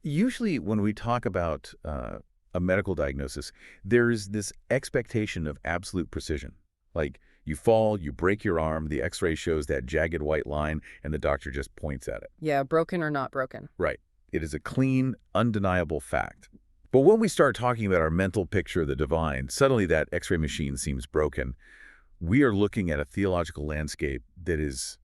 Usually when we talk about a medical diagnosis, there's this expectation of absolute precision. Like you fall, you break your arm, the x-ray shows that jagged white line, and the doctor just points at it. Yeah, broken or not broken. Right. It is a clean, undeniable fact. But when we start talking about our mental picture of the divine, suddenly that x-ray machine seems broken. We are looking at a theological landscape that is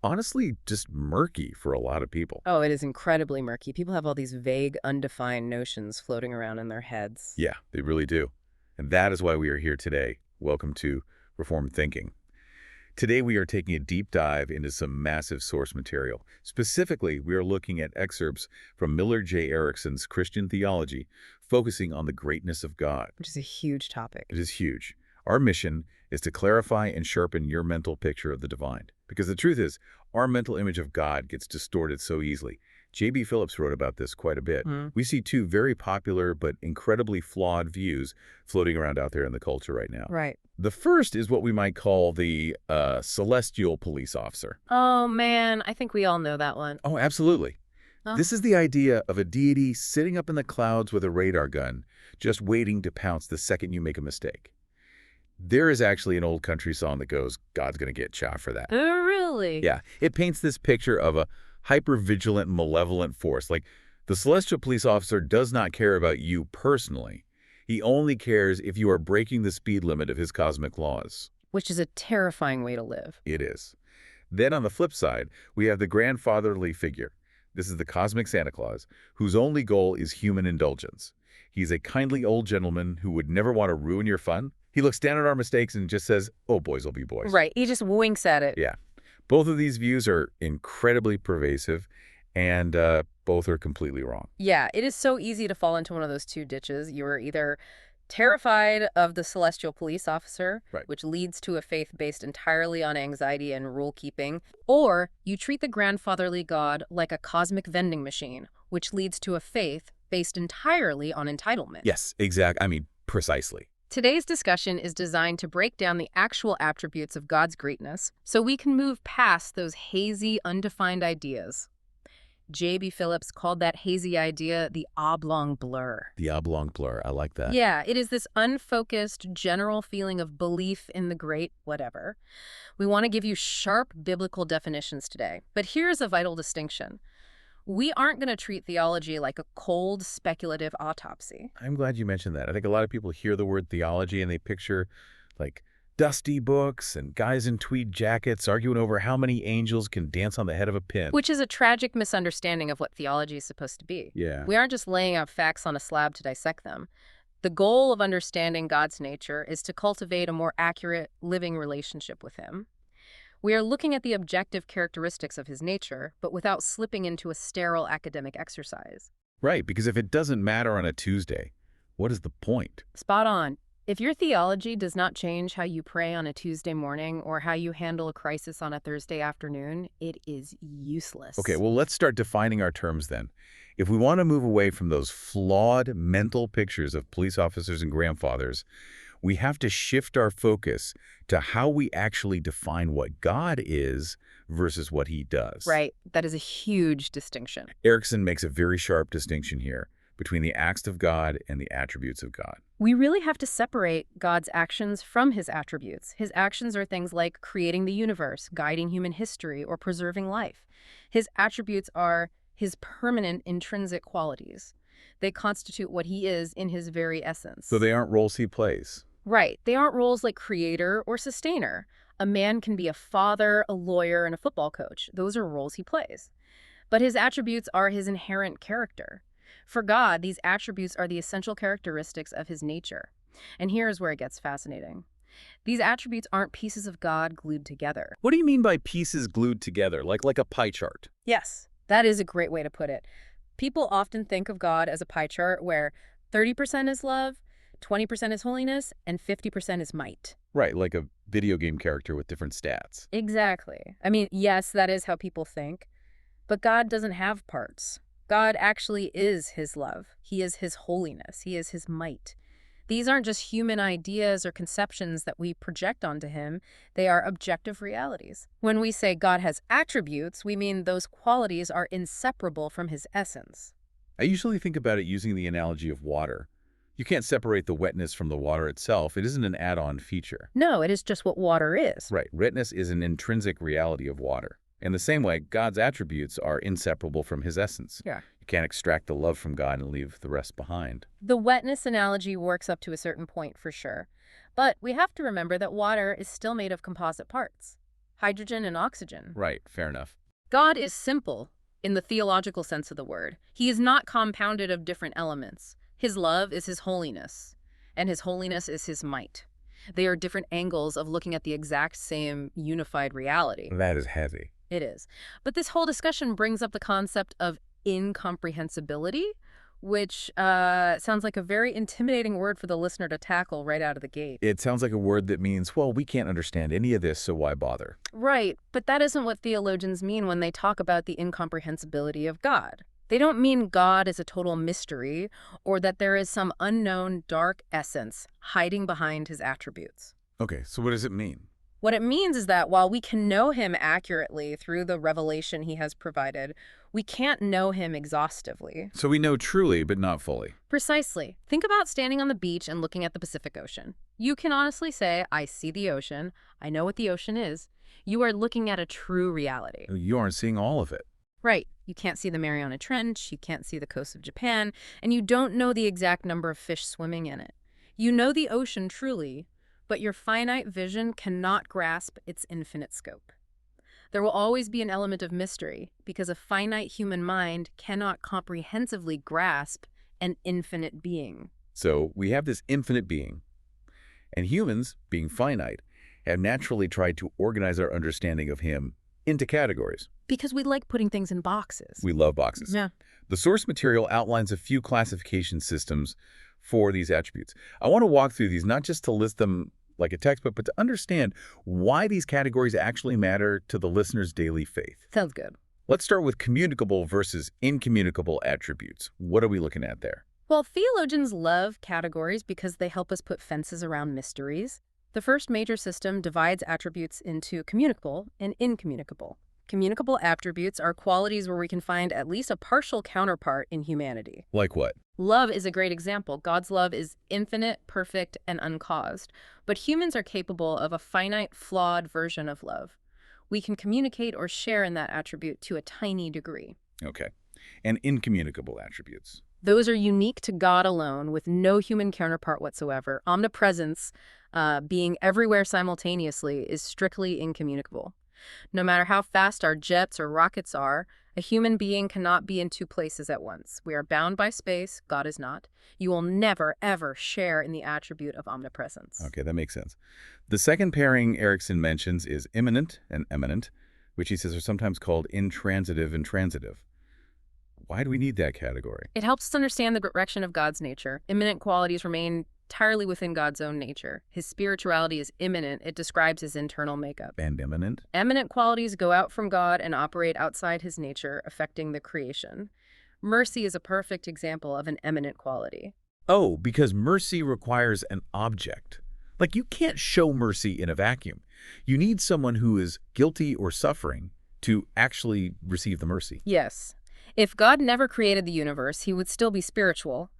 honestly just murky for a lot of people. Oh, it is incredibly murky. People have all these vague, undefined notions floating around in their heads. Yeah, they really do. And that is why we are here today. Welcome to Reformed Thinking. Today we are taking a deep dive into some massive source material. Specifically, we are looking at excerpts from Millard J. Erickson's Christian Theology, focusing on the greatness of God. Which is a huge topic. It is huge. Our mission is to clarify and sharpen your mental picture of the divine. Because the truth is, our mental image of God gets distorted so easily. J.B. Phillips wrote about this quite a bit. We see two very popular but incredibly flawed views floating around out there in the culture right now. Right. The first is what we might call the celestial police officer. Oh, man, I think we all know that one. Oh, absolutely. Oh. This is the idea of a deity sitting up in the clouds with a radar gun, just waiting to pounce the second you make a mistake. There is actually an old country song that goes, God's going to get shot for that. Oh, really? Yeah, it paints this picture of a hyper-vigilant, malevolent force. Like, the celestial police officer does not care about you personally. He only cares if you are breaking the speed limit of his cosmic laws. Which is a terrifying way to live. It is. Then on the flip side, we have the grandfatherly figure. This is the cosmic Santa Claus, whose only goal is human indulgence. He's a kindly old gentleman who would never want to ruin your fun. He looks down at our mistakes and just says, oh, boys will be boys. Right. He just winks at it. Yeah. Both of these views are incredibly pervasive, and both are completely wrong. Yeah, it is so easy to fall into one of those two ditches. You are either terrified of the celestial police officer, Right. which leads to a faith based entirely on anxiety and rule-keeping, or you treat the grandfatherly God like a cosmic vending machine, which leads to a faith based entirely on entitlement. Yes, exactly. I mean, precisely. Today's discussion is designed to break down the actual attributes of God's greatness so we can move past those hazy, undefined ideas. J.B. Phillips called that hazy idea the oblong blur. The oblong blur. I like that. Yeah, it is this unfocused, general feeling of belief in the great whatever. We want to give you sharp biblical definitions today, but here's a vital distinction. We aren't going to treat theology like a cold, speculative autopsy. I'm glad you mentioned that. I think a lot of people hear the word theology and they picture, like, dusty books and guys in tweed jackets arguing over how many angels can dance on the head of a pin. Which is a tragic misunderstanding of what theology is supposed to be. Yeah. We aren't just laying out facts on a slab to dissect them. The goal of understanding God's nature is to cultivate a more accurate, living relationship with Him. We are looking at the objective characteristics of His nature, but without slipping into a sterile academic exercise. Right, because if it doesn't matter on a Tuesday, what is the point? Spot on. If your theology does not change how you pray on a Tuesday morning or how you handle a crisis on a Thursday afternoon, it is useless. Okay, well, let's start defining our terms then. If we want to move away from those flawed mental pictures of police officers and grandfathers, we have to shift our focus to how we actually define what God is versus what He does. Right. That is a huge distinction. Erickson makes a very sharp distinction here between the acts of God and the attributes of God. We really have to separate God's actions from His attributes. His actions are things like creating the universe, guiding human history, or preserving life. His attributes are His permanent intrinsic qualities. They constitute what He is in His very essence. So they aren't roles He plays. Right. They aren't roles like creator or sustainer. A man can be a father, a lawyer, and a football coach. Those are roles he plays. But His attributes are His inherent character. For God, these attributes are the essential characteristics of His nature. And here's where it gets fascinating. These attributes aren't pieces of God glued together. What do you mean by pieces glued together, like a pie chart? Yes, that is a great way to put it. People often think of God as a pie chart where 30% is love, 20% is holiness, and 50% is might. Right, like a video game character with different stats. Exactly. I mean, yes, that is how people think. But God doesn't have parts. God actually is His love. He is His holiness. He is His might. These aren't just human ideas or conceptions that we project onto Him. They are objective realities. When we say God has attributes, we mean those qualities are inseparable from His essence. I usually think about it using the analogy of water. You can't separate the wetness from the water itself. It isn't an add-on feature. No, it is just what water is. Right. Wetness is an intrinsic reality of water. In the same way, God's attributes are inseparable from his essence. Yeah. You can't extract the love from God and leave the rest behind. The wetness analogy works up to a certain point for sure. But we have to remember that water is still made of composite parts, hydrogen and oxygen. Right. Fair enough. God is simple in the theological sense of the word. He is not compounded of different elements. His love is his holiness, and his holiness is his might. They are different angles of looking at the exact same unified reality. That is heavy. It is. But this whole discussion brings up the concept of incomprehensibility, which sounds like a very intimidating word for the listener to tackle right out of the gate. It sounds like a word that means, well, we can't understand any of this, so why bother? Right, but that isn't what theologians mean when they talk about the incomprehensibility of God. They don't mean God is a total mystery or that there is some unknown dark essence hiding behind his attributes. Okay, so what does it mean? What it means is that while we can know him accurately through the revelation he has provided, we can't know him exhaustively. So we know truly, but not fully. Precisely. Think about standing on the beach and looking at the Pacific Ocean. You can honestly say, I see the ocean, I know what the ocean is. You are looking at a true reality. You aren't seeing all of it. Right. You can't see the Mariana Trench, you can't see the coast of Japan, and you don't know the exact number of fish swimming in it. You know the ocean truly, but your finite vision cannot grasp its infinite scope. There will always be an element of mystery because a finite human mind cannot comprehensively grasp an infinite being. So we have this infinite being, and humans, being finite, have naturally tried to organize our understanding of him into categories. Because we like putting things in boxes. We love boxes. Yeah. The source material outlines a few classification systems for these attributes. I want to walk through these not just to list them like a textbook, but to understand why these categories actually matter to the listener's daily faith. Sounds good. Let's start with communicable versus incommunicable attributes. What are we looking at there? Well, theologians love categories because they help us put fences around mysteries. The first major system divides attributes into communicable and incommunicable. Communicable attributes are qualities where we can find at least a partial counterpart in humanity. Like what? Love is a great example. God's love is infinite, perfect, and uncaused. But humans are capable of a finite, flawed version of love. We can communicate or share in that attribute to a tiny degree. Okay. And incommunicable attributes. Those are unique to God alone, with no human counterpart whatsoever. Omnipresence, being everywhere simultaneously, is strictly incommunicable. No matter how fast our jets or rockets are, a human being cannot be in two places at once. We are bound by space. God is not. You will never, ever share in the attribute of omnipresence. Okay, that makes sense. The second pairing Erickson mentions is immanent and eminent, which he says are sometimes called intransitive and transitive. Why do we need that category? It helps us understand the direction of God's nature. Immanent qualities remain entirely within God's own nature. His spirituality is immanent. It describes his internal makeup. And eminent? Eminent qualities go out from God and operate outside his nature, affecting the creation. Mercy is a perfect example of an eminent quality. Oh, because mercy requires an object. Like, you can't show mercy in a vacuum. You need someone who is guilty or suffering to actually receive the mercy. Yes. If God never created the universe, he would still be spiritual,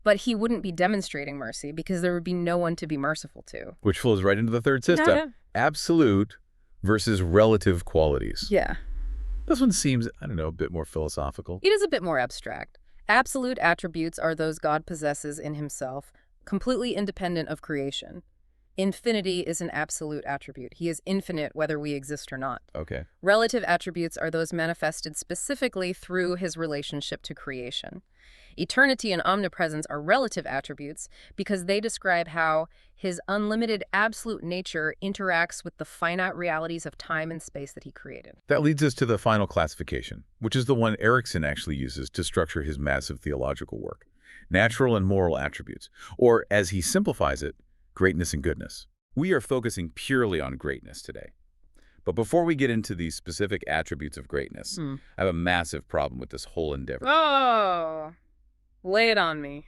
but he wouldn't be demonstrating mercy because there would be no one to be merciful to. Which flows right into the third system. Yeah. Absolute versus relative qualities. Yeah. This one seems, I don't know, a bit more philosophical. It is a bit more abstract. Absolute attributes are those God possesses in himself, completely independent of creation. Infinity is an absolute attribute. He is infinite whether we exist or not. Okay. Relative attributes are those manifested specifically through his relationship to creation. Eternity and omnipresence are relative attributes because they describe how his unlimited absolute nature interacts with the finite realities of time and space that he created. That leads us to the final classification, which is the one Erickson actually uses to structure his massive theological work. Natural and moral attributes, or as he simplifies it, greatness and goodness. We are focusing purely on greatness today. But before we get into these specific attributes of greatness, I have a massive problem with this whole endeavor. Oh, lay it on me.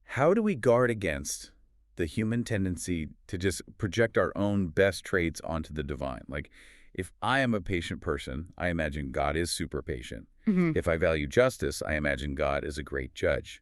How do we guard against the human tendency to just project our own best traits onto the divine? Like, If I am a patient person, I imagine God is super patient. Hmm. If I value justice, I imagine God is a great judge.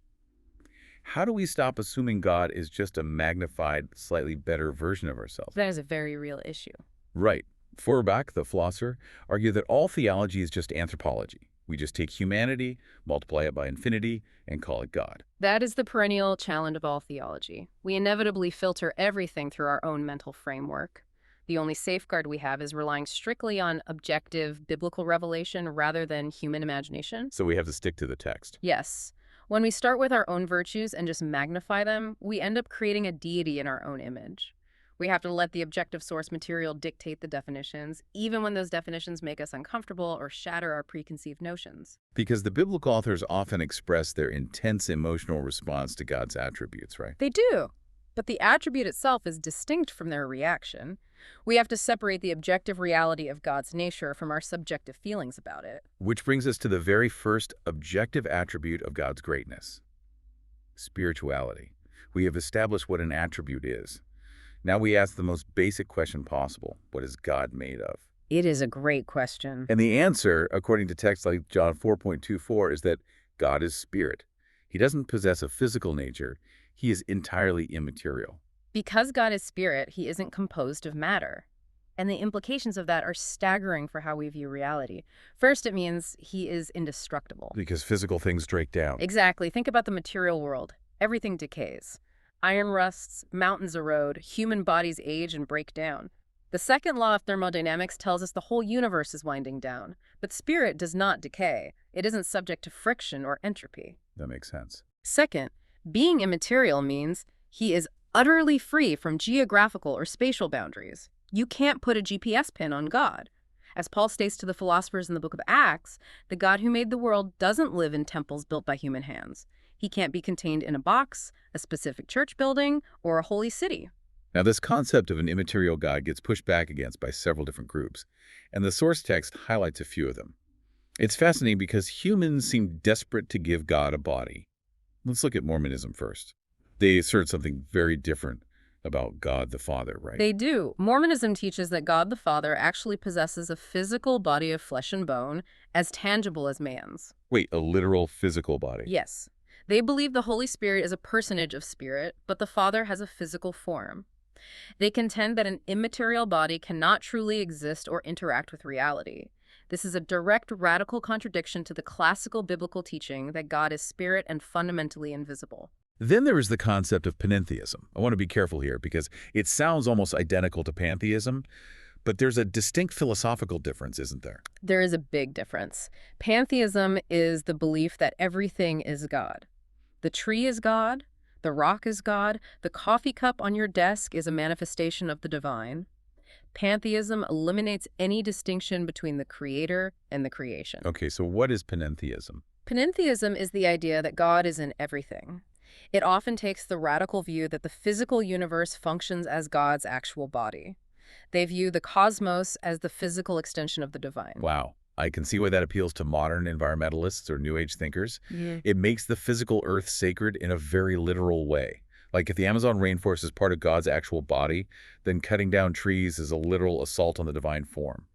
How do we stop assuming God is just a magnified, slightly better version of ourselves? That is a very real issue. Right. Feuerbach, the philosopher, argued that all theology is just anthropology. We just take humanity, multiply it by infinity, and call it God. That is the perennial challenge of all theology. We inevitably filter everything through our own mental framework. The only safeguard we have is relying strictly on objective biblical revelation rather than human imagination. So we have to stick to the text. Yes. When we start with our own virtues and just magnify them, we end up creating a deity in our own image. We have to let the objective source material dictate the definitions, even when those definitions make us uncomfortable or shatter our preconceived notions. Because the biblical authors often express their intense emotional response to God's attributes, right? They do, but the attribute itself is distinct from their reaction. We have to separate the objective reality of God's nature from our subjective feelings about it. Which brings us to the very first objective attribute of God's greatness: spirituality. We have established what an attribute is. Now we ask the most basic question possible: what is God made of? It is a great question. And the answer, according to texts like John 4.24, is that God is spirit. He doesn't possess a physical nature. He is entirely immaterial. Because God is spirit, he isn't composed of matter. And the implications of that are staggering for how we view reality. First, it means he is indestructible. Because physical things break down. Exactly. Think about the material world. Everything decays. Iron rusts, mountains erode, human bodies age and break down. The second law of thermodynamics tells us the whole universe is winding down. But spirit does not decay. It isn't subject to friction or entropy. That makes sense. Second, being immaterial means he is utterly free from geographical or spatial boundaries. You can't put a GPS pin on God. As Paul states to the philosophers in the book of Acts, the God who made the world doesn't live in temples built by human hands. He can't be contained in a box, a specific church building, or a holy city. Now, this concept of an immaterial God gets pushed back against by several different groups, and the source text highlights a few of them. It's fascinating because humans seem desperate to give God a body. Let's look at Mormonism first. They assert something very different about God the Father, right? They do. Mormonism teaches that God the Father actually possesses a physical body of flesh and bone, as tangible as man's. Wait, a literal physical body? Yes. They believe the Holy Spirit is a personage of spirit, but the Father has a physical form. They contend that an immaterial body cannot truly exist or interact with reality. This is a direct radical contradiction to the classical biblical teaching that God is spirit and fundamentally invisible. Then there is the concept of panentheism. I want to be careful here because it sounds almost identical to pantheism, but there's a distinct philosophical difference, isn't there? There is a big difference. Pantheism is the belief that everything is God. The tree is God, the rock is God, the coffee cup on your desk is a manifestation of the divine. Pantheism eliminates any distinction between the creator and the creation. Okay, so what is panentheism? Panentheism is the idea that God is in everything. It often takes the radical view that the physical universe functions as God's actual body. They view the cosmos as the physical extension of the divine. Wow. I can see why that appeals to modern environmentalists or New Age thinkers. Yeah. It makes the physical earth sacred in a very literal way. Like if the Amazon rainforest is part of God's actual body, then cutting down trees is a literal assault on the divine form.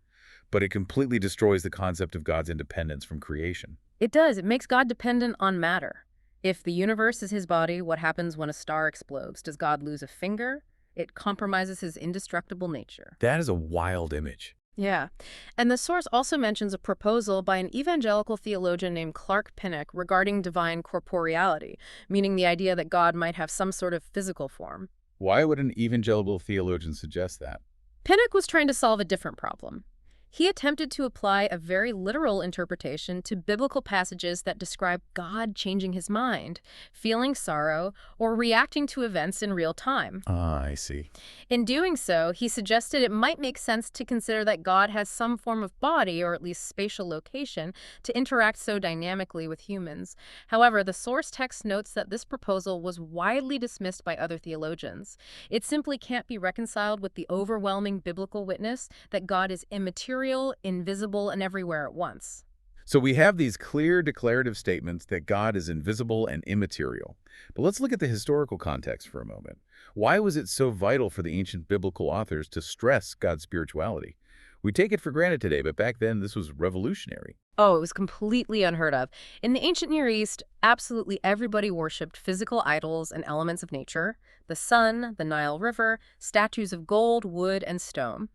But it completely destroys the concept of God's independence from creation. It does. It makes God dependent on matter. If the universe is his body, what happens when a star explodes? Does God lose a finger? It compromises his indestructible nature. That is a wild image. Yeah. And the source also mentions a proposal by an evangelical theologian named Clark Pinnock regarding divine corporeality, meaning the idea that God might have some sort of physical form. Why would an evangelical theologian suggest that? Pinnock was trying to solve a different problem. He attempted to apply a very literal interpretation to biblical passages that describe God changing his mind, feeling sorrow, or reacting to events in real time. Ah, I see. In doing so, he suggested it might make sense to consider that God has some form of body, or at least spatial location, to interact so dynamically with humans. However, the source text notes that this proposal was widely dismissed by other theologians. It simply can't be reconciled with the overwhelming biblical witness that God is immaterial, invisible, and everywhere at once. So we have these clear declarative statements that God is invisible and immaterial. But let's look at the historical context for a moment. Why was it so vital for the ancient biblical authors to stress God's spirituality? We take it for granted today, but back then this was revolutionary. Oh, it was completely unheard of. In the ancient Near East, absolutely everybody worshipped physical idols and elements of nature: the sun, the Nile River, statues of gold, wood, and stone.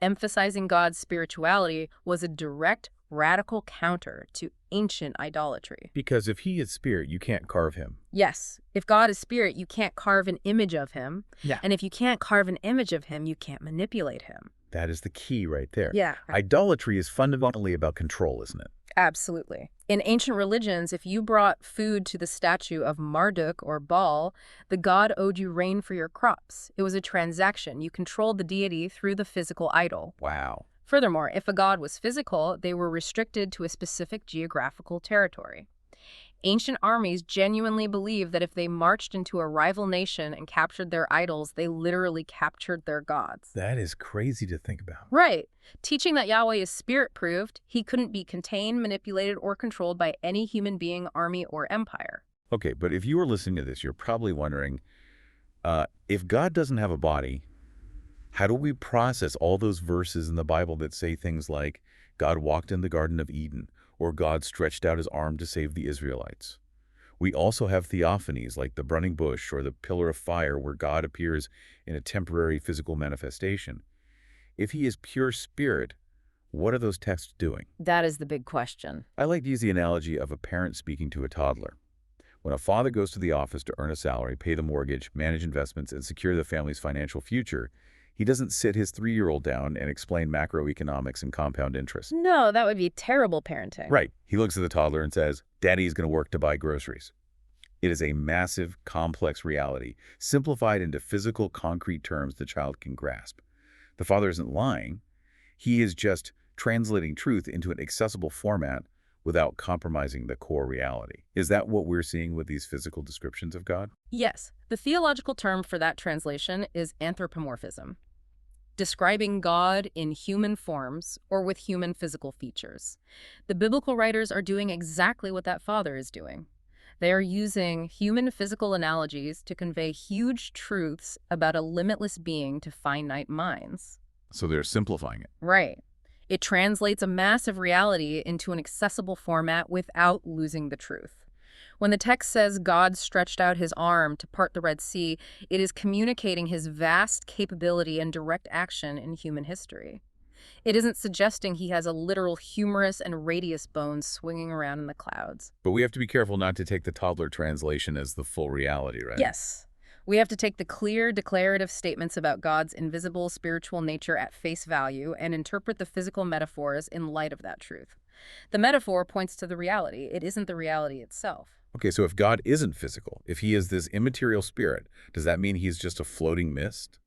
Emphasizing God's spirituality was a direct, radical counter to ancient idolatry. Because if he is spirit, you can't carve him. Yes, if God is spirit, you can't carve an image of him. Yeah. And if you can't carve an image of him, you can't manipulate him. That is the key right there. Yeah. Idolatry is fundamentally about control, isn't it? Absolutely. In ancient religions, if you brought food to the statue of Marduk or Baal, the god owed you rain for your crops. It was a transaction. You controlled the deity through the physical idol. Wow. Furthermore, if a god was physical, they were restricted to a specific geographical territory. Ancient armies genuinely believed that if they marched into a rival nation and captured their idols, they literally captured their gods. That is crazy to think about. Right. Teaching that Yahweh is spirit proved he couldn't be contained, manipulated, or controlled by any human being, army, or empire. Okay, but if you were listening to this, you're probably wondering, if God doesn't have a body, how do we process all those verses in the Bible that say things like, God walked in the Garden of Eden, or God stretched out his arm to save the Israelites? We also have theophanies like the burning bush or the pillar of fire, where God appears in a temporary physical manifestation. If he is pure spirit, what are those texts doing? That is the big question. I like to use the analogy of a parent speaking to a toddler. When a father goes to the office to earn a salary, pay the mortgage, manage investments, and secure the family's financial future, he doesn't sit his 3-year-old down and explain macroeconomics and compound interest. No, that would be terrible parenting. Right. He looks at the toddler and says, Daddy is going to work to buy groceries. It is a massive, complex reality, simplified into physical, concrete terms the child can grasp. The father isn't lying. He is just translating truth into an accessible format without compromising the core reality. Is that what we're seeing with these physical descriptions of God? Yes. The theological term for that translation is anthropomorphism, describing God in human forms or with human physical features. The biblical writers are doing exactly what that father is doing. They are using human physical analogies to convey huge truths about a limitless being to finite minds. So they're simplifying it. Right. It translates a massive reality into an accessible format without losing the truth. When the text says God stretched out his arm to part the Red Sea, it is communicating his vast capability and direct action in human history. It isn't suggesting he has a literal humerus and radius bones swinging around in the clouds. But we have to be careful not to take the toddler translation as the full reality, right? Yes. We have to take the clear, declarative statements about God's invisible spiritual nature at face value and interpret the physical metaphors in light of that truth. The metaphor points to the reality. It isn't the reality itself. Okay, so if God isn't physical, if he is this immaterial spirit, does that mean he's just a floating mist?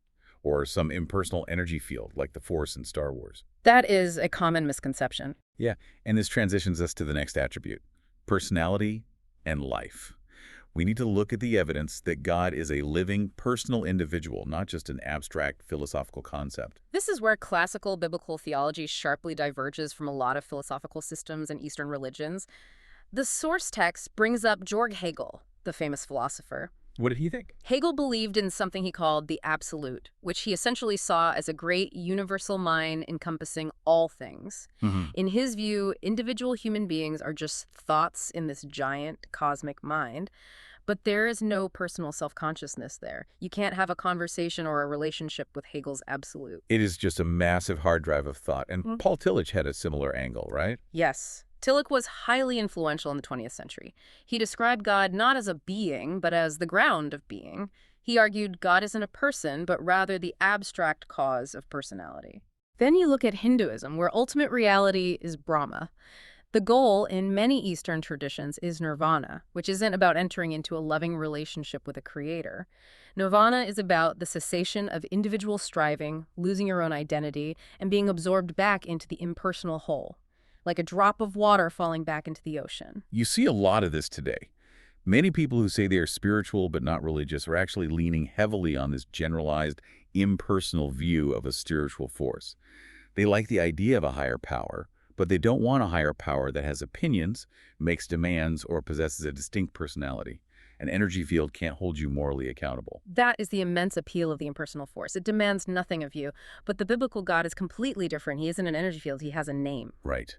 Or some impersonal energy field like the Force in Star Wars? That is a common misconception. Yeah, and this transitions us to the next attribute: personality and life. We need to look at the evidence that God is a living, personal individual, not just an abstract philosophical concept. This is where classical biblical theology sharply diverges from a lot of philosophical systems in Eastern religions. The source text brings up Georg Hegel, the famous philosopher. What did he think? Hegel believed in something he called the absolute, which he essentially saw as a great universal mind encompassing all things. In his view, individual human beings are just thoughts in this giant cosmic mind, but there is no personal self-consciousness there. You can't have a conversation or a relationship with Hegel's absolute. It is just a massive hard drive of thought. And Paul Tillich had a similar angle, right? Yes. Tillich was highly influential in the 20th century. He described God not as a being, but as the ground of being. He argued God isn't a person, but rather the abstract cause of personality. Then you look at Hinduism, where ultimate reality is Brahma. The goal in many Eastern traditions is nirvana, which isn't about entering into a loving relationship with a creator. Nirvana is about the cessation of individual striving, losing your own identity, and being absorbed back into the impersonal whole, like a drop of water falling back into the ocean. You see a lot of this today. Many people who say they are spiritual but not religious are actually leaning heavily on this generalized, impersonal view of a spiritual force. They like the idea of a higher power, but they don't want a higher power that has opinions, makes demands, or possesses a distinct personality. An energy field can't hold you morally accountable. That is the immense appeal of the impersonal force. It demands nothing of you. But the biblical God is completely different. He isn't an energy field. He has a name. Right.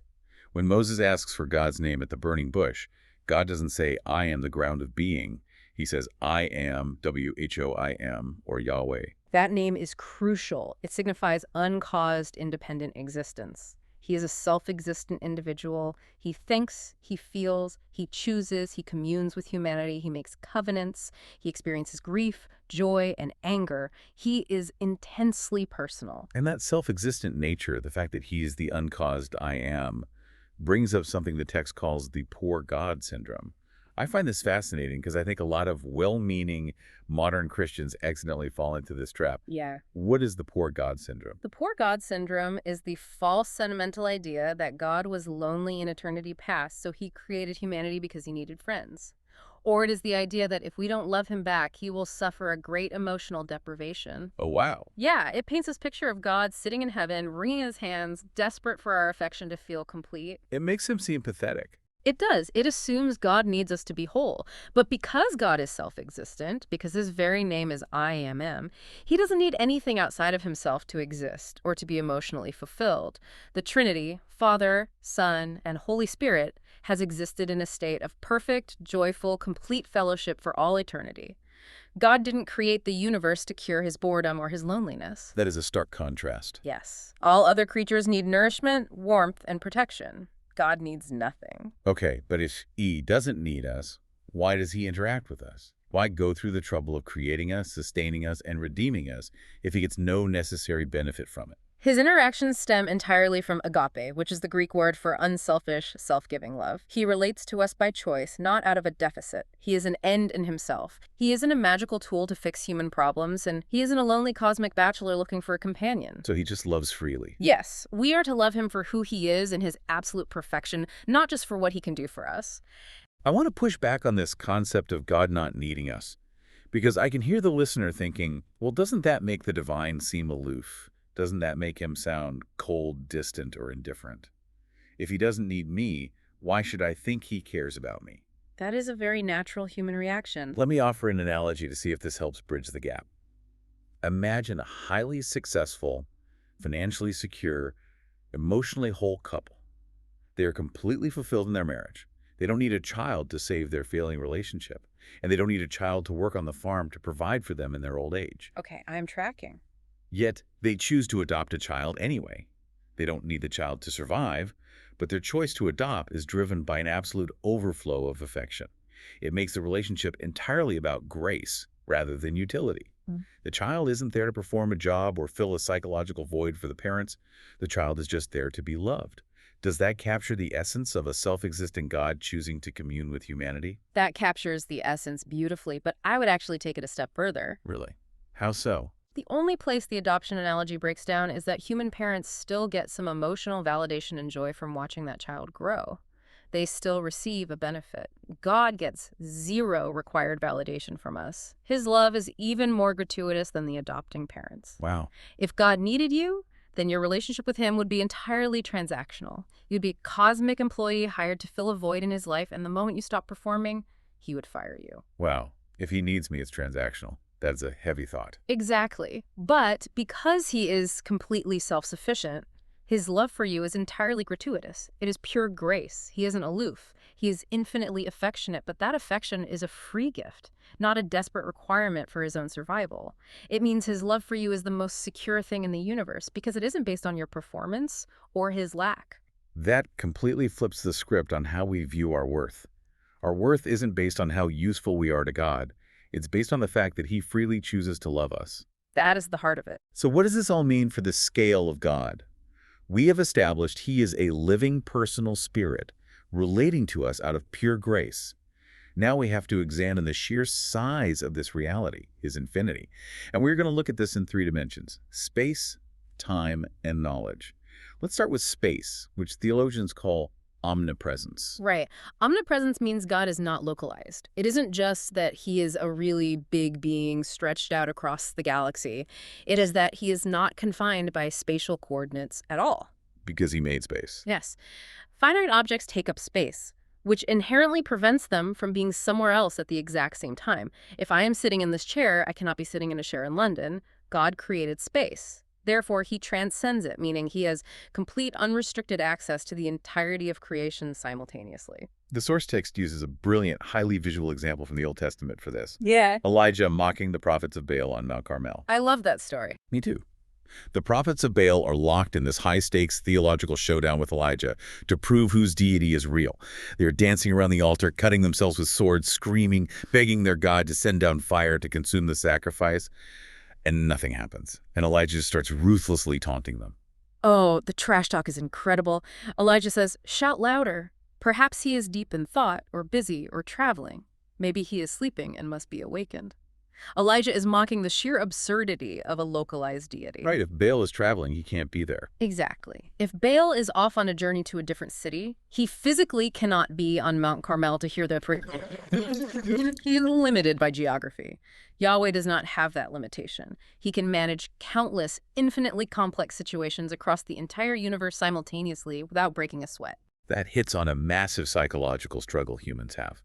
When Moses asks for God's name at the burning bush, God doesn't say, I am the ground of being. He says, I am, W-H-O-I-M, or Yahweh. That name is crucial. It signifies uncaused, independent existence. He is a self-existent individual. He thinks, he feels, he chooses, he communes with humanity, he makes covenants, he experiences grief, joy, and anger. He is intensely personal. And that self-existent nature, the fact that he is the uncaused I am, brings up something the text calls the poor God syndrome. I find this fascinating because I think a lot of well-meaning modern Christians accidentally fall into this trap. Yeah. What is the poor God syndrome? The poor God syndrome is the false sentimental idea that God was lonely in eternity past, so he created humanity because he needed friends. Or it is the idea that if we don't love him back, he will suffer a great emotional deprivation. Oh, wow. Yeah, it paints this picture of God sitting in heaven, wringing his hands, desperate for our affection to feel complete. It makes him seem pathetic. It does. It assumes God needs us to be whole. But because God is self-existent, because his very name is I am, he doesn't need anything outside of himself to exist or to be emotionally fulfilled. The Trinity, Father, Son, and Holy Spirit, has existed in a state of perfect, joyful, complete fellowship for all eternity. God didn't create the universe to cure his boredom or his loneliness. That is a stark contrast. Yes. All other creatures need nourishment, warmth, and protection. God needs nothing. Okay, but if he doesn't need us, why does he interact with us? Why go through the trouble of creating us, sustaining us, and redeeming us if he gets no necessary benefit from it? His interactions stem entirely from agape, which is the Greek word for unselfish, self-giving love. He relates to us by choice, not out of a deficit. He is an end in himself. He isn't a magical tool to fix human problems, and he isn't a lonely cosmic bachelor looking for a companion. So he just loves freely. Yes, we are to love him for who he is and his absolute perfection, not just for what he can do for us. I want to push back on this concept of God not needing us, because I can hear the listener thinking, well, doesn't that make the divine seem aloof? Doesn't that make him sound cold, distant, or indifferent? If he doesn't need me, why should I think he cares about me? That is a very natural human reaction. Let me offer an analogy to see if this helps bridge the gap. Imagine a highly successful, financially secure, emotionally whole couple. They are completely fulfilled in their marriage. They don't need a child to save their failing relationship, and they don't need a child to work on the farm to provide for them in their old age. Okay, I'm tracking. Yet, they choose to adopt a child anyway. They don't need the child to survive, but their choice to adopt is driven by an absolute overflow of affection. It makes the relationship entirely about grace rather than utility. The child isn't there to perform a job or fill a psychological void for the parents. The child is just there to be loved. Does that capture the essence of a self-existing God choosing to commune with humanity? That captures the essence beautifully, but I would actually take it a step further. Really? How so? The only place the adoption analogy breaks down is that human parents still get some emotional validation and joy from watching that child grow. They still receive a benefit. God gets zero required validation from us. His love is even more gratuitous than the adopting parents. Wow. If God needed you, then your relationship with him would be entirely transactional. You'd be a cosmic employee hired to fill a void in his life, and the moment you stop performing, he would fire you. Wow. If he needs me, it's transactional. That's a heavy thought. Exactly. But because he is completely self-sufficient, his love for you is entirely gratuitous. It is pure grace. He isn't aloof. He is infinitely affectionate, but that affection is a free gift, not a desperate requirement for his own survival. It means his love for you is the most secure thing in the universe because it isn't based on your performance or his lack. That completely flips the script on how we view our worth. Our worth isn't based on how useful we are to God. It's based on the fact that he freely chooses to love us. That is the heart of it. So what does this all mean for the scale of God? We have established he is a living personal spirit relating to us out of pure grace. Now we have to examine the sheer size of this reality, his infinity. And we're going to look at this in 3 dimensions: space, time, and knowledge. Let's start with space, which theologians call omnipresence. Right. Omnipresence means God is not localized. It isn't just that he is a really big being stretched out across the galaxy. It is that he is not confined by spatial coordinates at all. Because he made space. Yes. Finite objects take up space. which inherently prevents them from being somewhere else at the exact same time. If I am sitting in this chair, I cannot be sitting in a chair in London. God created space. Therefore, he transcends it, meaning he has complete unrestricted access to the entirety of creation simultaneously. The source text uses a brilliant, highly visual example from the Old Testament for this. Yeah. Elijah mocking the prophets of Baal on Mount Carmel. I love that story. Me too. The prophets of Baal are locked in this high-stakes theological showdown with Elijah to prove whose deity is real. They are dancing around the altar, cutting themselves with swords, screaming, begging their God to send down fire to consume the sacrifice. And nothing happens. And Elijah just starts ruthlessly taunting them. Oh, the trash talk is incredible. Elijah says, "Shout louder. Perhaps he is deep in thought, or busy, or traveling. Maybe he is sleeping and must be awakened." Elijah is mocking the sheer absurdity of a localized deity. Right, if Baal is traveling, he can't be there. Exactly. If Baal is off on a journey to a different city, he physically cannot be on Mount Carmel to hear the prayer. He's limited by geography. Yahweh does not have that limitation. He can manage countless, infinitely complex situations across the entire universe simultaneously without breaking a sweat. That hits on a massive psychological struggle humans have.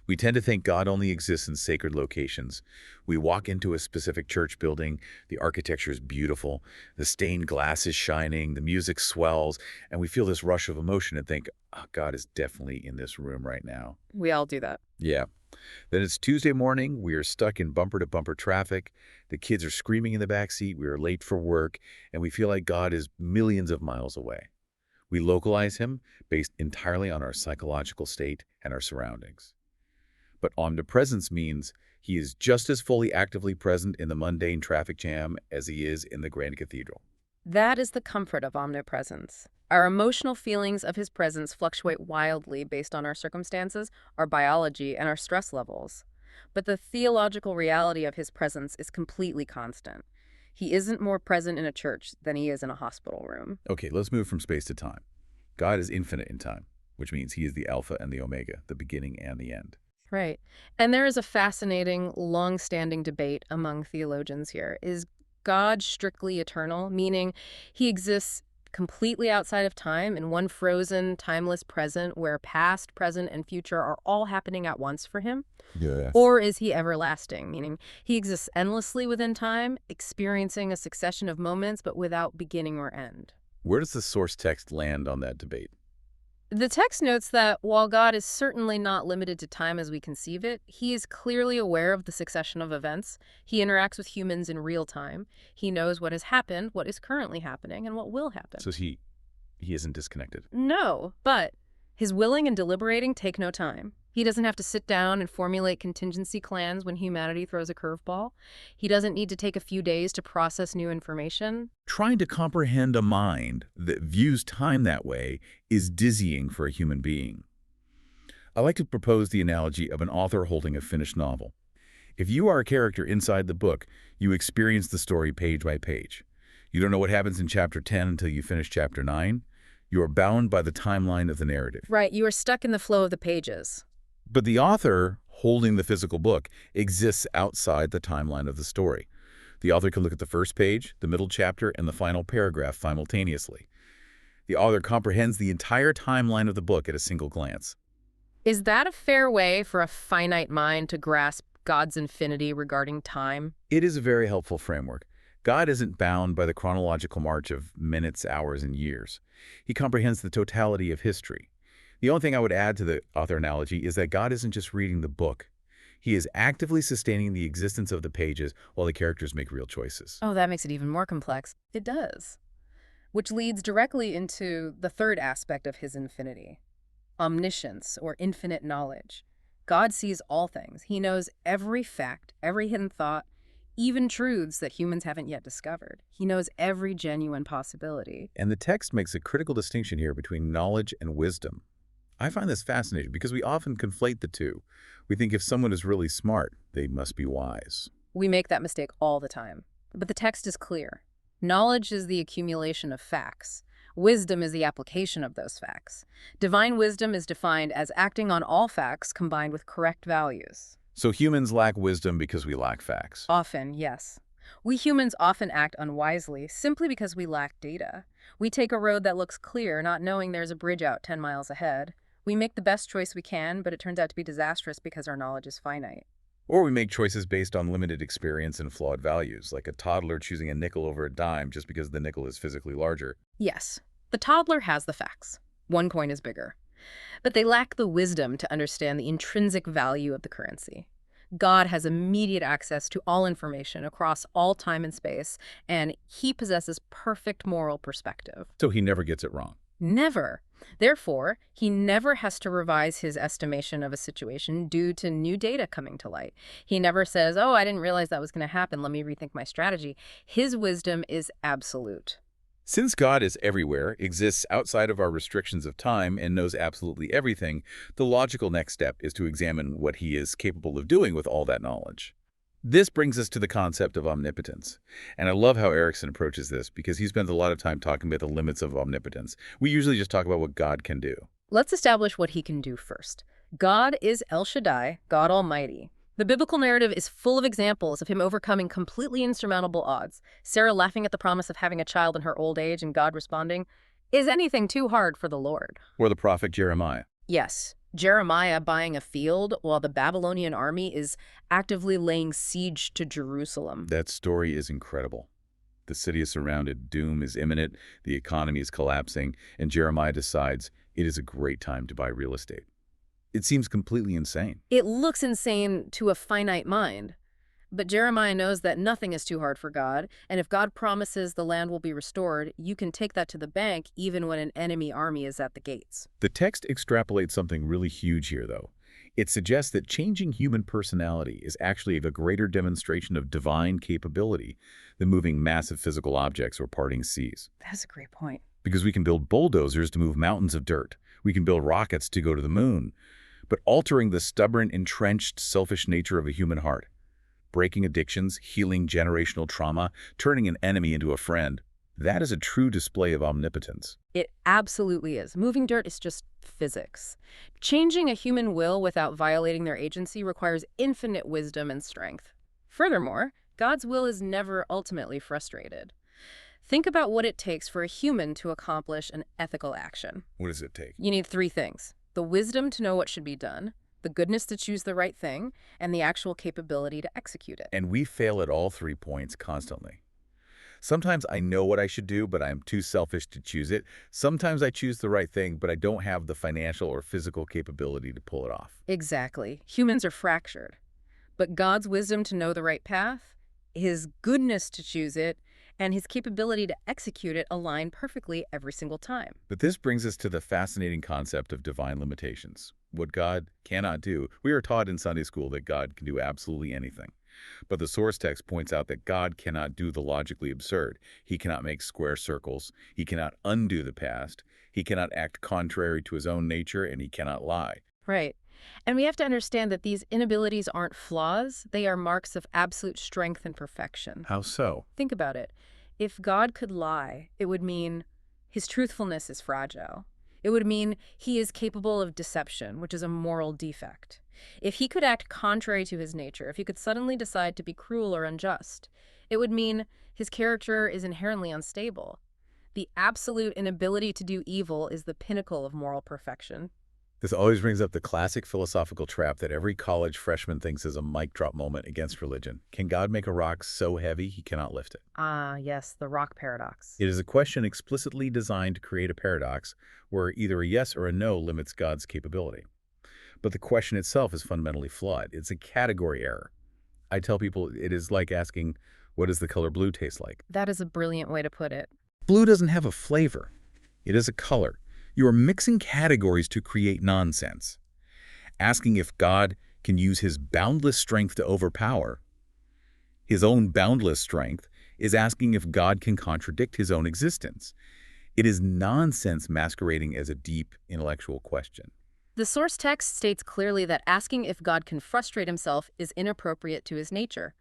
We tend to think God only exists in sacred locations. We walk into a specific church building, the architecture is beautiful, the stained glass is shining, the music swells, and we feel this rush of emotion and think, oh, God is definitely in this room right now. We all do that. Yeah. Then it's Tuesday morning, we are stuck in bumper-to-bumper traffic, the kids are screaming in the backseat, we are late for work, and we feel like God is millions of miles away. We localize him based entirely on our psychological state and our surroundings. But omnipresence means he is just as fully actively present in the mundane traffic jam as he is in the grand cathedral. That is the comfort of omnipresence. Our emotional feelings of his presence fluctuate wildly based on our circumstances, our biology, and our stress levels. But the theological reality of his presence is completely constant. He isn't more present in a church than he is in a hospital room. Okay, let's move from space to time. God is infinite in time, which means he is the Alpha and the Omega, the beginning and the end. Right. And there is a fascinating, long-standing debate among theologians here. Is God strictly eternal, meaning he exists completely outside of time in one frozen, timeless present where past, present, and future are all happening at once for him? Yes. Or is he everlasting, meaning he exists endlessly within time, experiencing a succession of moments but without beginning or end? Where does the source text land on that debate? The text notes that while God is certainly not limited to time as we conceive it, he is clearly aware of the succession of events. He interacts with humans in real time. He knows what has happened, what is currently happening, and what will happen. So he isn't disconnected? No, but his willing and deliberating take no time. He doesn't have to sit down and formulate contingency plans when humanity throws a curveball. He doesn't need to take a few days to process new information. Trying to comprehend a mind that views time that way is dizzying for a human being. I like to propose the analogy of an author holding a finished novel. If you are a character inside the book, you experience the story page by page. You don't know what happens in chapter 10 until you finish chapter 9. You are bound by the timeline of the narrative. Right, you are stuck in the flow of the pages. But the author, holding the physical book, exists outside the timeline of the story. The author can look at the first page, the middle chapter, and the final paragraph simultaneously. The author comprehends the entire timeline of the book at a single glance. Is that a fair way for a finite mind to grasp God's infinity regarding time? It is a very helpful framework. God isn't bound by the chronological march of minutes, hours, and years. He comprehends the totality of history. The only thing I would add to the author analogy is that God isn't just reading the book. He is actively sustaining the existence of the pages while the characters make real choices. Oh, that makes it even more complex. It does. Which leads directly into the third aspect of his infinity, omniscience, or infinite knowledge. God sees all things. He knows every fact, every hidden thought, even truths that humans haven't yet discovered. He knows every genuine possibility. And the text makes a critical distinction here between knowledge and wisdom. I find this fascinating because we often conflate the two. We think if someone is really smart, they must be wise. We make that mistake all the time. But the text is clear. Knowledge is the accumulation of facts. Wisdom is the application of those facts. Divine wisdom is defined as acting on all facts combined with correct values. So humans lack wisdom because we lack facts. Often, yes. We humans often act unwisely simply because we lack data. We take a road that looks clear, not knowing there's a bridge out 10 miles ahead. We make the best choice we can, but it turns out to be disastrous because our knowledge is finite. Or we make choices based on limited experience and flawed values, like a toddler choosing a nickel over a dime just because the nickel is physically larger. Yes, the toddler has the facts. One coin is bigger. But they lack the wisdom to understand the intrinsic value of the currency. God has immediate access to all information across all time and space, and he possesses perfect moral perspective. So he never gets it wrong. Never. Therefore, he never has to revise his estimation of a situation due to new data coming to light. He never says, oh, I didn't realize that was going to happen. Let me rethink my strategy. His wisdom is absolute. Since God is everywhere, exists outside of our restrictions of time, and knows absolutely everything, the logical next step is to examine what he is capable of doing with all that knowledge. This brings us to the concept of omnipotence. And I love how Erickson approaches this because he spends a lot of time talking about the limits of omnipotence. We usually just talk about what God can do. Let's establish what he can do first. God is El Shaddai, God Almighty. The biblical narrative is full of examples of him overcoming completely insurmountable odds. Sarah laughing at the promise of having a child in her old age and God responding, "Is anything too hard for the Lord?" Or the prophet Jeremiah. Yes, Jeremiah buying a field while the Babylonian army is actively laying siege to Jerusalem. That story is incredible. The city is surrounded, doom is imminent, the economy is collapsing, and Jeremiah decides it is a great time to buy real estate. It seems completely insane. It looks insane to a finite mind. But Jeremiah knows that nothing is too hard for God, and if God promises the land will be restored, you can take that to the bank even when an enemy army is at the gates. The text extrapolates something really huge here, though. It suggests that changing human personality is actually a greater demonstration of divine capability than moving massive physical objects or parting seas. That's a great point. Because we can build bulldozers to move mountains of dirt. We can build rockets to go to the moon. But altering the stubborn, entrenched, selfish nature of a human heart, breaking addictions, healing generational trauma, turning an enemy into a friend, that is a true display of omnipotence. It absolutely is. Moving dirt is just physics. Changing a human will without violating their agency requires infinite wisdom and strength. Furthermore, God's will is never ultimately frustrated. Think about what it takes for a human to accomplish an ethical action. What does it take? You need three things: the wisdom to know what should be done, the goodness to choose the right thing, and the actual capability to execute it. And we fail at all 3 points constantly. Sometimes I know what I should do, but I am too selfish to choose it. Sometimes I choose the right thing, but I don't have the financial or physical capability to pull it off. Exactly. Humans are fractured. But God's wisdom to know the right path, his goodness to choose it, and his capability to execute it align perfectly every single time. But this brings us to the fascinating concept of divine limitations. What God cannot do. We are taught in Sunday school that God can do absolutely anything. But the source text points out that God cannot do the logically absurd. He cannot make square circles. He cannot undo the past. He cannot act contrary to his own nature, and he cannot lie. Right. And we have to understand that these inabilities aren't flaws. They are marks of absolute strength and perfection. How so? Think about it. If God could lie, it would mean his truthfulness is fragile. It would mean he is capable of deception, which is a moral defect. If he could act contrary to his nature, if he could suddenly decide to be cruel or unjust, it would mean his character is inherently unstable. The absolute inability to do evil is the pinnacle of moral perfection. This always brings up the classic philosophical trap that every college freshman thinks is a mic drop moment against religion. Can God make a rock so heavy he cannot lift it? Ah, yes, the rock paradox. It is a question explicitly designed to create a paradox where either a yes or a no limits God's capability. But the question itself is fundamentally flawed. It's a category error. I tell people it is like asking, what does the color blue taste like? That is a brilliant way to put it. Blue doesn't have a flavor. It is a color. You are mixing categories to create nonsense. Asking if God can use his boundless strength to overpower his own boundless strength is asking if God can contradict his own existence. It is nonsense masquerading as a deep intellectual question. The source text states clearly that asking if God can frustrate himself is inappropriate to his nature.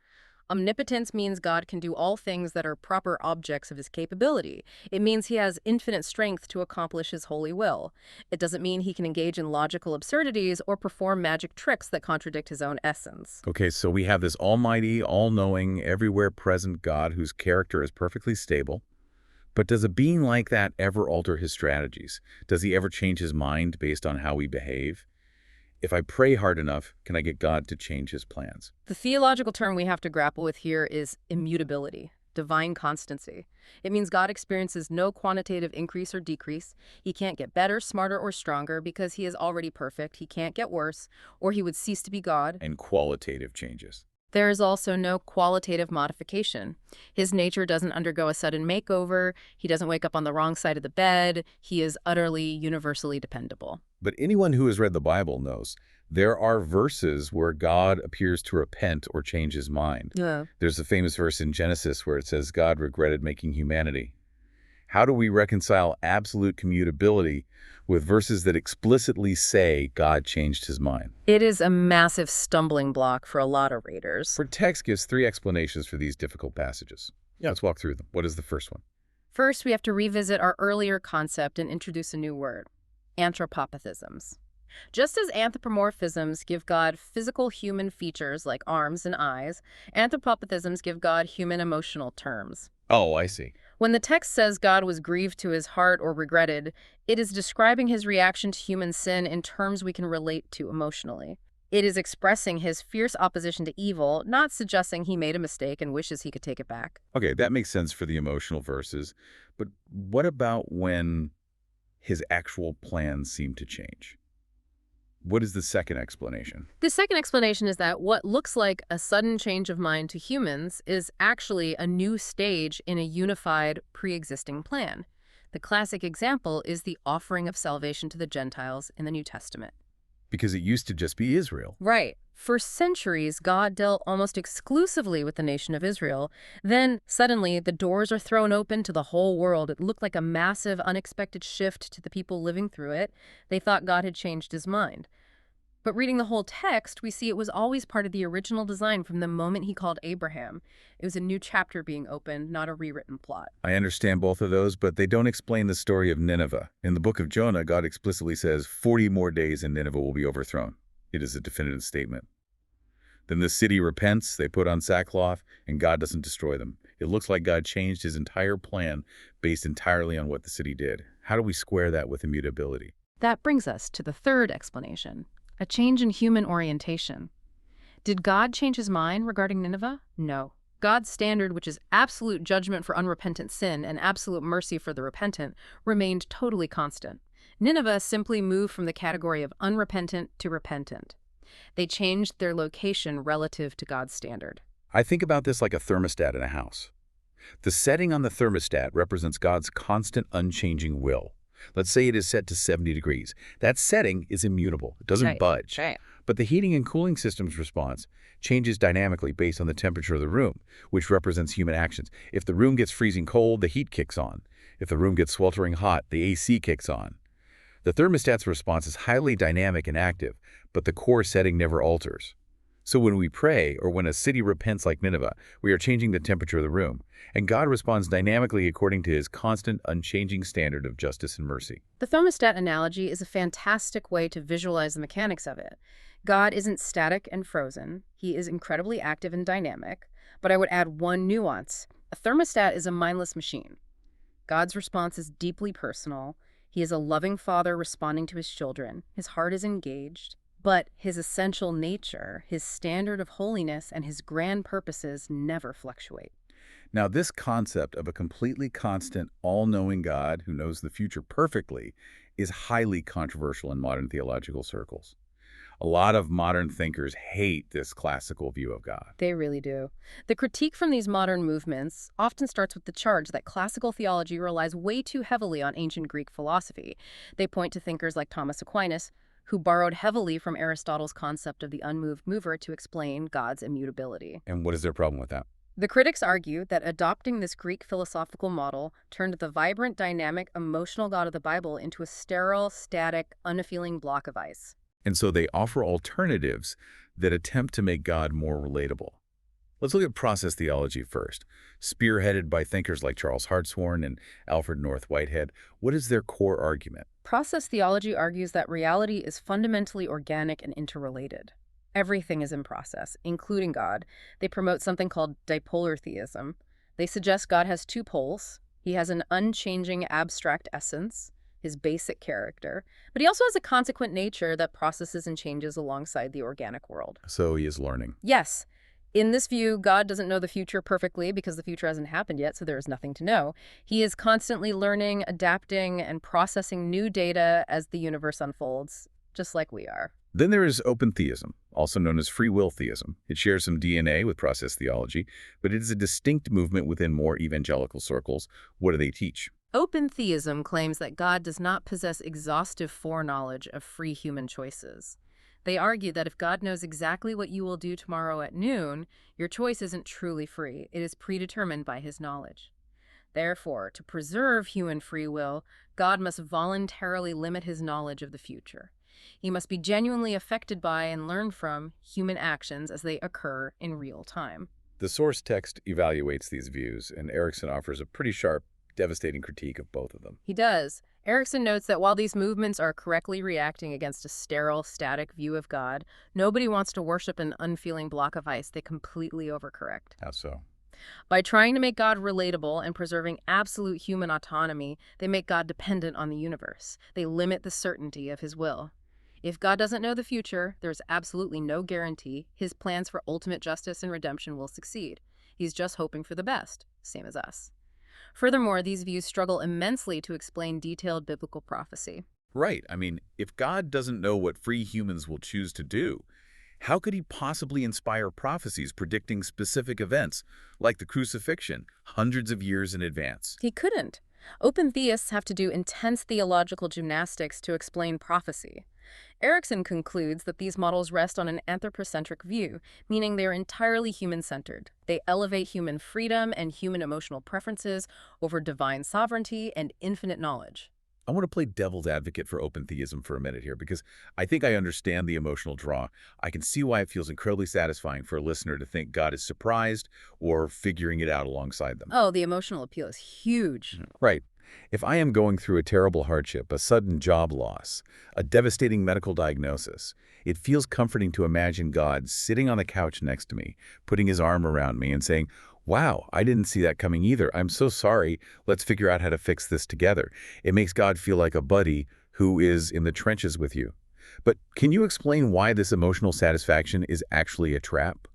Omnipotence means God can do all things that are proper objects of his capability. It means he has infinite strength to accomplish his holy will. It doesn't mean he can engage in logical absurdities or perform magic tricks that contradict his own essence. Okay, so we have this almighty, all-knowing, everywhere present God whose character is perfectly stable, But does a being like that ever alter his strategies? Does he ever change his mind based on how we behave? If I pray hard enough, can I get God to change his plans? The theological term we have to grapple with here is immutability, divine constancy. It means God experiences no quantitative increase or decrease. He can't get better, smarter, or stronger because he is already perfect. He can't get worse, or he would cease to be God. And qualitative changes. There is also no qualitative modification. His nature doesn't undergo a sudden makeover. He doesn't wake up on the wrong side of the bed. He is utterly, universally dependable. But anyone who has read the Bible knows there are verses where God appears to repent or change his mind. Yeah. There's a famous verse in Genesis where it says God regretted making humanity. How do we reconcile absolute commutability with verses that explicitly say God changed his mind? It is a massive stumbling block for a lot of readers. Our text gives 3 explanations for these difficult passages. Let's walk through them. What is the first one? First, we have to revisit our earlier concept and introduce a new word, anthropomorphisms. Just as anthropomorphisms give God physical human features like arms and eyes, anthropomorphisms give God human emotional terms. Oh, I see. When the text says God was grieved to his heart or regretted, it is describing his reaction to human sin in terms we can relate to emotionally. It is expressing his fierce opposition to evil, not suggesting he made a mistake and wishes he could take it back. Okay, that makes sense for the emotional verses. But what about when his actual plans seem to change? What is the second explanation? The second explanation is that what looks like a sudden change of mind to humans is actually a new stage in a unified, pre-existing plan. The classic example is the offering of salvation to the Gentiles in the New Testament. Because it used to just be Israel. Right. For centuries, God dealt almost exclusively with the nation of Israel. Then, suddenly, the doors are thrown open to the whole world. It looked like a massive, unexpected shift to the people living through it. They thought God had changed his mind. But reading the whole text, we see it was always part of the original design from the moment he called Abraham. It was a new chapter being opened, not a rewritten plot. I understand both of those, but they don't explain the story of Nineveh. In the book of Jonah, God explicitly says 40 more days and Nineveh will be overthrown. It is a definitive statement. Then the city repents, they put on sackcloth, and God doesn't destroy them. It looks like God changed his entire plan based entirely on what the city did. How do we square that with immutability? That brings us to the third explanation. A change in human orientation. Did God change his mind regarding Nineveh? No. God's standard, which is absolute judgment for unrepentant sin and absolute mercy for the repentant, remained totally constant. Nineveh simply moved from the category of unrepentant to repentant. They changed their location relative to God's standard. I think about this like a thermostat in a house. The setting on the thermostat represents God's constant, unchanging will. Let's say it is set to 70 degrees. That setting is immutable. It doesn't budge. Right. But the heating and cooling system's response changes dynamically based on the temperature of the room, which represents human actions. If the room gets freezing cold, the heat kicks on. If the room gets sweltering hot, the AC kicks on. The thermostat's response is highly dynamic and active, but the core setting never alters. So when we pray, or when a city repents like Nineveh, we are changing the temperature of the room, and God responds dynamically according to his constant, unchanging standard of justice and mercy. The thermostat analogy is a fantastic way to visualize the mechanics of it. God isn't static and frozen. He is incredibly active and dynamic. But I would add one nuance. A thermostat is a mindless machine. God's response is deeply personal. He is a loving father responding to his children. His heart is engaged. But his essential nature, his standard of holiness, and his grand purposes never fluctuate. Now, this concept of a completely constant, all-knowing God who knows the future perfectly is highly controversial in modern theological circles. A lot of modern thinkers hate this classical view of God. They really do. The critique from these modern movements often starts with the charge that classical theology relies way too heavily on ancient Greek philosophy. They point to thinkers like Thomas Aquinas, who borrowed heavily from Aristotle's concept of the unmoved mover to explain God's immutability. And what is their problem with that? The critics argue that adopting this Greek philosophical model turned the vibrant, dynamic, emotional God of the Bible into a sterile, static, unfeeling block of ice. And so they offer alternatives that attempt to make God more relatable. Let's look at process theology first. Spearheaded by thinkers like Charles Hartshorne and Alfred North Whitehead, what is their core argument? Process theology argues that reality is fundamentally organic and interrelated. Everything is in process, including God. They promote something called dipolar theism. They suggest God has two poles, He has an unchanging abstract essence, his basic character, but he also has a consequent nature that processes and changes alongside the organic world. So he is learning. Yes. In this view, God doesn't know the future perfectly because the future hasn't happened yet, so there is nothing to know. He is constantly learning, adapting, and processing new data as the universe unfolds, just like we are. Then there is open theism, also known as free will theism. It shares some DNA with process theology, but it is a distinct movement within more evangelical circles. What do they teach? Open theism claims that God does not possess exhaustive foreknowledge of free human choices. They argue that if God knows exactly what you will do tomorrow at noon, your choice isn't truly free. It is predetermined by his knowledge. Therefore, to preserve human free will, God must voluntarily limit his knowledge of the future. He must be genuinely affected by and learn from human actions as they occur in real time. The source text evaluates these views, and Erickson offers a pretty sharp, devastating critique of both of them. He does. Erickson notes that while these movements are correctly reacting against a sterile, static view of God, nobody wants to worship an unfeeling block of ice they completely overcorrect. How so? By trying to make God relatable and preserving absolute human autonomy, they make God dependent on the universe. They limit the certainty of his will. If God doesn't know the future, there's absolutely no guarantee his plans for ultimate justice and redemption will succeed. He's just hoping for the best, same as us. Furthermore, these views struggle immensely to explain detailed biblical prophecy. Right. I mean, if God doesn't know what free humans will choose to do, how could he possibly inspire prophecies predicting specific events, like the crucifixion, hundreds of years in advance? He couldn't. Open theists have to do intense theological gymnastics to explain prophecy. Erickson concludes that these models rest on an anthropocentric view, meaning they are entirely human-centered. They elevate human freedom and human emotional preferences over divine sovereignty and infinite knowledge. I want to play devil's advocate for open theism for a minute here, because I think I understand the emotional draw. I can see why it feels incredibly satisfying for a listener to think God is surprised or figuring it out alongside them. Oh, the emotional appeal is huge. Right. If I am going through a terrible hardship, a sudden job loss, a devastating medical diagnosis, it feels comforting to imagine God sitting on the couch next to me, putting his arm around me and saying, "Wow, I didn't see that coming either. I'm so sorry. Let's figure out how to fix this together." It makes God feel like a buddy who is in the trenches with you. But can you explain why this emotional satisfaction is actually a trap?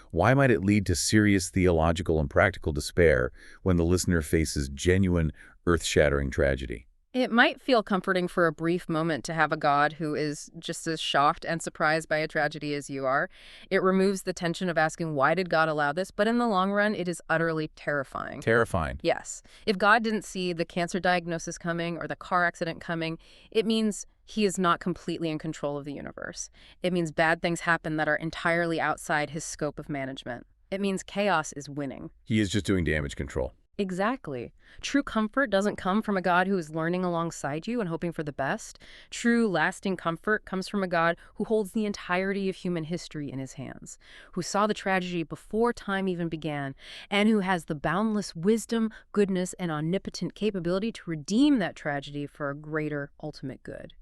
Why might it lead to serious theological and practical despair when the listener faces genuine, earth-shattering tragedy? It might feel comforting for a brief moment to have a God who is just as shocked and surprised by a tragedy as you are. It removes the tension of asking, why did God allow this? But in the long run, it is utterly terrifying. Terrifying. Yes. If God didn't see the cancer diagnosis coming or the car accident coming, it means he is not completely in control of the universe. It means bad things happen that are entirely outside his scope of management. It means chaos is winning. He is just doing damage control. Exactly. True comfort doesn't come from a God who is learning alongside you and hoping for the best. True, lasting comfort comes from a God who holds the entirety of human history in his hands, who saw the tragedy before time even began, and who has the boundless wisdom, goodness, and omnipotent capability to redeem that tragedy for a greater ultimate good.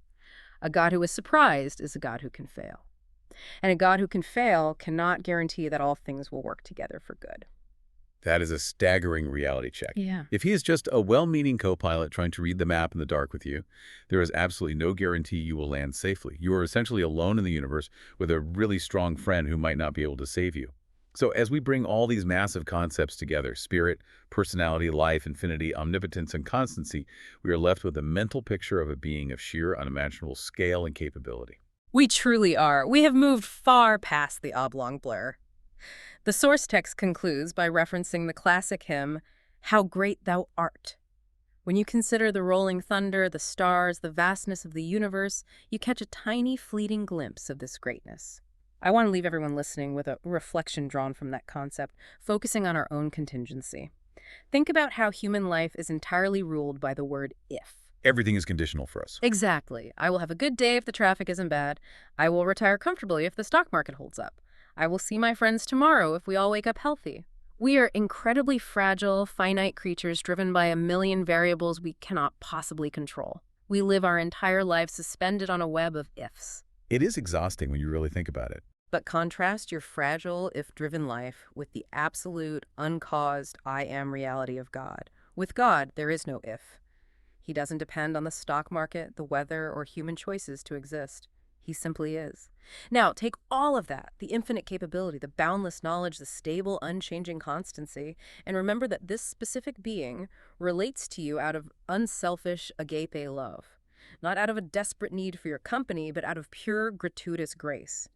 A God who is surprised is a God who can fail. And a God who can fail cannot guarantee that all things will work together for good. That is a staggering reality check. Yeah. If he is just a well-meaning co-pilot trying to read the map in the dark with you, there is absolutely no guarantee you will land safely. You are essentially alone in the universe with a really strong friend who might not be able to save you. So as we bring all these massive concepts together, spirit, personality, life, infinity, omnipotence, and constancy, we are left with a mental picture of a being of sheer unimaginable scale and capability. We truly are. We have moved far past the oblong blur. The source text concludes by referencing the classic hymn, "How Great Thou Art." When you consider the rolling thunder, the stars, the vastness of the universe, you catch a tiny, fleeting glimpse of this greatness. I want to leave everyone listening with a reflection drawn from that concept, focusing on our own contingency. Think about how human life is entirely ruled by the word if. Everything is conditional for us. Exactly. I will have a good day if the traffic isn't bad. I will retire comfortably if the stock market holds up. I will see my friends tomorrow if we all wake up healthy. We are incredibly fragile, finite creatures driven by a million variables we cannot possibly control. We live our entire lives suspended on a web of ifs. It is exhausting when you really think about it. But contrast your fragile, if-driven life with the absolute, uncaused, I am reality of God, With God, there is no if. He doesn't depend on the stock market, the weather, or human choices to exist. He simply is. Now, take all of that, the infinite capability, the boundless knowledge, the stable, unchanging constancy, and remember that this specific being relates to you out of unselfish agape love. Not out of a desperate need for your company, but out of pure, gratuitous grace.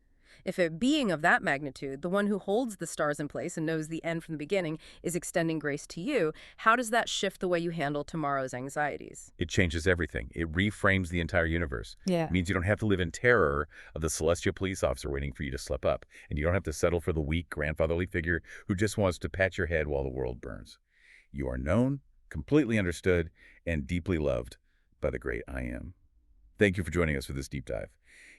If a being of that magnitude, the one who holds the stars in place and knows the end from the beginning, is extending grace to you, how does that shift the way you handle tomorrow's anxieties? It changes everything. It reframes the entire universe. Yeah. It means you don't have to live in terror of the celestial police officer waiting for you to slip up. And you don't have to settle for the weak, grandfatherly figure who just wants to pat your head while the world burns. You are known, completely understood, and deeply loved by the great I Am. Thank you for joining us for this deep dive.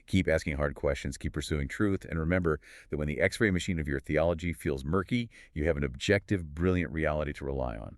Keep asking hard questions, keep pursuing truth, and remember that when the X-ray machine of your theology feels murky, you have an objective, brilliant reality to rely on.